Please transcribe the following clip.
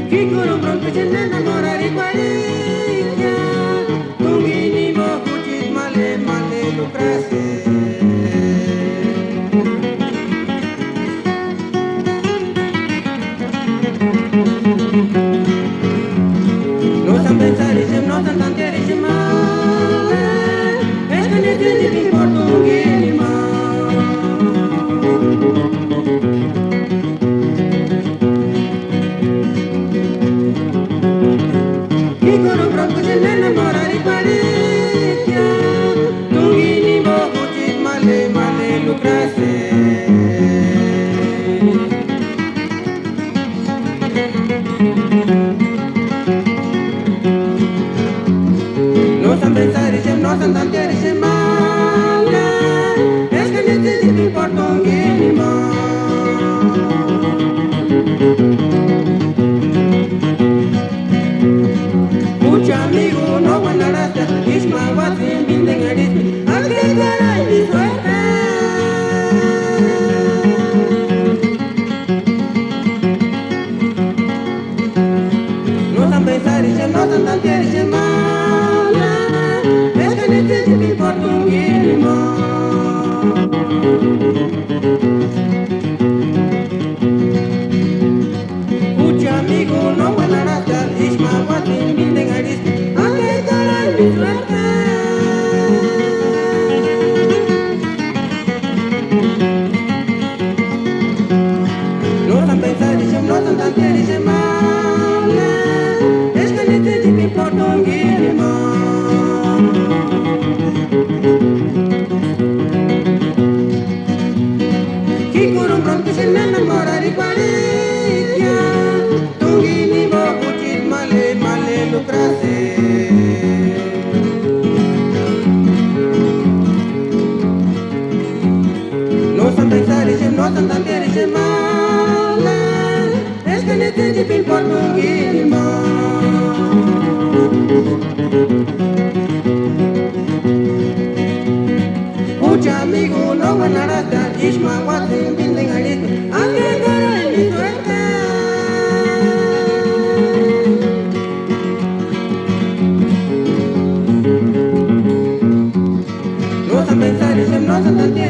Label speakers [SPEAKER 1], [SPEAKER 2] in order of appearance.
[SPEAKER 1] Kikuru pronto se ne innamorare qualicchia, Tungini mo fucit male male lucrase. No san pensare se no san tantiere se male, es que ne te di por Tungini ma. Kikuru pronto se ne innamorare qualicchia, Tungini mo fucit male male lucrase. No san pensare se no san tantiere se male, es que ne te di por Tungini ma. Mucha amigo, no buena rasta, Isma, Watson, Binden, Arismi, Agregara y mi suerte. No san pensar y se no san tantear y se mala, es que necesito mi por tu mínimo. Mucha amigo, no buena rasta, Isma, Watson, Binden, Arismi, Agregara y mi suerte. No san pensar y se no san tantear y se mala, es que necesito mi por tu mínimo. Kikuru pronto se ne innamora di qualicchia, Tungini mo fucit male male lucrase. No san pensare se no san tantiere se male, es que ne te di por Tungini ma. Mucha amigo, no buena rasta, Isma, Watson, Binden, Arismi, Agregara y mi suerte. No san pensar y se no san tantear